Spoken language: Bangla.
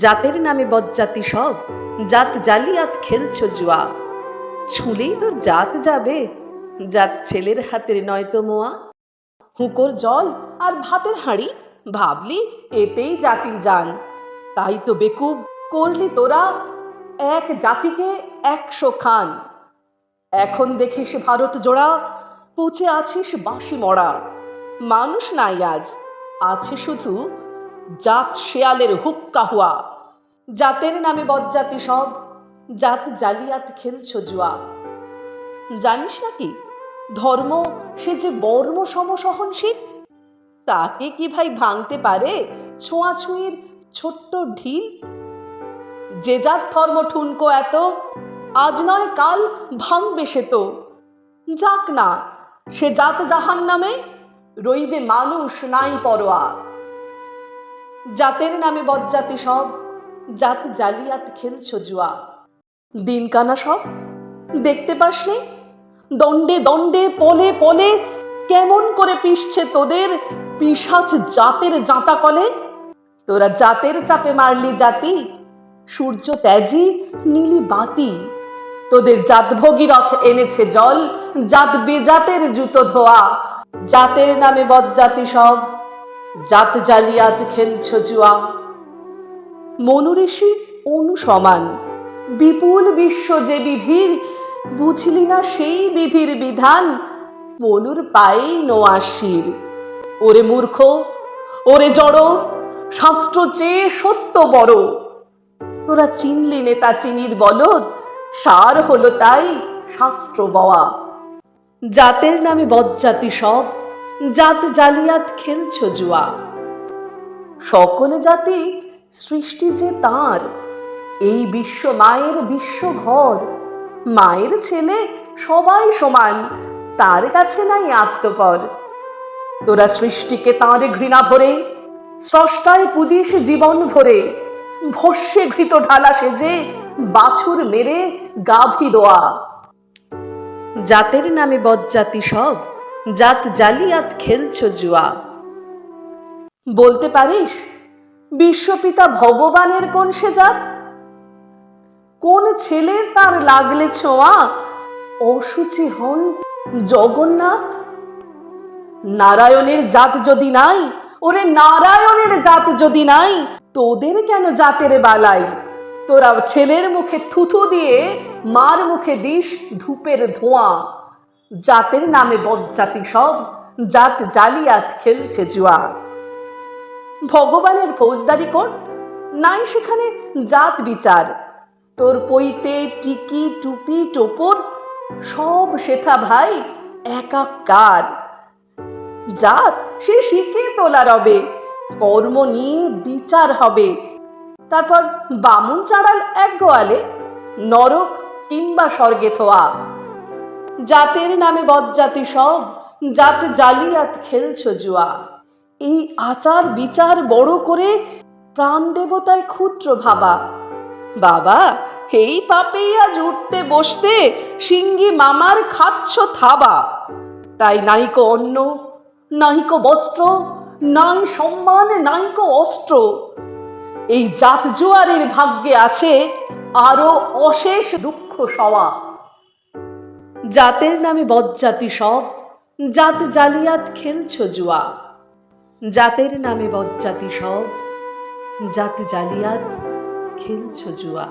জাতের নামে বজ্জাতি সব, জাত জালিয়াত খেলছো জুয়া। ছুলেই তোর জাত যাবে, জাত ছেলের হাতের নয়তো মোয়া। হুঁকোর জল আর ভাতের হাঁড়ি, ভাবলি এতেই জাতির জান। তাই তো বেকুব করলি তোরা এক জাতিকে 100 খান। এখন দেখিস ভারত জোড়া, পচে আছিস বাঁশি মরা। মানুষ নাই আজ, আছে শুধু জাত শেয়ালের হুক্কা হুয়া। জাতের নামে বজ্জাতি সব, জাত জালিয়াত খেলছো জুয়া। জানিস নাকি ধর্ম সে যে বর্ম সমসহনশীল, তাকে কি ভাই ভাঙতে পারে ছোঁয়াছুঁয়ির ছোট্ট ঢিল? যে জাত ধর্ম ঠুনকো এত, আজ নয় কাল ভাঙবে সে তো। যাক না, সে জাত জাহান নামে, রইবে মানুষ নাই পরোয়া। জাতের নামে বজ্জাতি সব, জাত জালিয়াত খেলছো জুয়া। দিন কানা সব দেখতে পাসনি, দণ্ডে দণ্ডে পলে পলে কেমন করে পিষছে তোদের পিশাচ জাতের জাঁতা কলে। তোরা জাতের চাপে মারলি জাতি, সূর্য ত্যাজি নীলি বাতি। তোদের জাত ভগীরথ এনেছে জল, জাত বেজাতের জুতো ধোয়া। জাতের নামে বজ্জাতি সব, জাত জালিয়াত খেলছো জুয়া। মনুঋষি অনুসমান, বিপুল বিশ্ব যে বিধির, বুঝলি না সেই বিধির বিধান, মনুর পায়েই নোয়াশির। ওরে মূর্খ, ওরে জড়, শাস্ত্র চেয়ে সত্য বড়। তোরা চিনলি নেতা চিনির বলদ, সার হলো তাই শাস্ত্র বওয়া। জাতের নামে বজ্জাতি সব, জাত জালিয়াত খেলছো জুয়া। সকলে জাতি সৃষ্টি যে তাঁর, এই বিশ্ব মায়ের বিশ্ব ঘর। মায়ের ছেলে সবাই সমান, তার কাছে নাই আত্মপর। তোরা সৃষ্টিকে তাঁর ঘৃণা ভরে, স্রষ্টায় পুজিস জীবন ভরে। ভস্যে ঘৃত ঢালা সেজে, বাছুর মেরে গাভী দোয়া। জাতের নামে বজ্জাতি সব, জাত জালিয়াত খেলছো জুয়া। বলতে পারিস বিশ্বপিতা ভগবানের কোন সে জাত? কোন ছেলের তার লাগলে ছোঁয়া, অসুচি হন জগন্নাথ? নারায়ণের জাত যদি নাই, ওরে নারায়ণের জাত যদি নাই, তোদের কেন জাতের বালাই? তোরা ছেলের মুখে থুথু দিয়ে মার মুখে দিস ধূপের ধোঁয়া। জাতের নামে বজ্জাতি সব, জাত জালিয়াত খেলছে জুয়া। ভগবানের ফৌজদারি কোর্ট, নাই সেখানে জাত বিচার। তোর পইতে টিকি টুপি টোপর, সব সেথা ভাই একাকার। জাত সে শিখে তোলা রবে, কর্ম নিয়ে বিচার হবে। তারপর বামুন চাড়াল এক গোয়ালে, নরক কিংবা স্বর্গে থোয়া। জাতের নামে বজ্জাতি সব, জাত জালিয়াত খেলছো জুয়া। এই আচার বিচার বড় করে প্রাণ দেবতায় ক্ষুদ্র ভাবা। বাবা এই পাপেই আজ উঠতে বসতে সিঙ্গি মামার খাচ্ছ থাবা। তাই নাইকো অন্ন, নাইকো বস্ত্র, নাই সম্মান, নাইকো অস্ত্র। এই জাত জোয়ারের ভাগ্যে আছে আরো অশেষ দুঃখ সওয়া। জাতের নামে বজ্জাতি সব, জাত জালিয়াত খেলছো জুয়া। জাতের নামে বজ্জাতি সব, জাত জালিয়াত খেলছো জুয়া।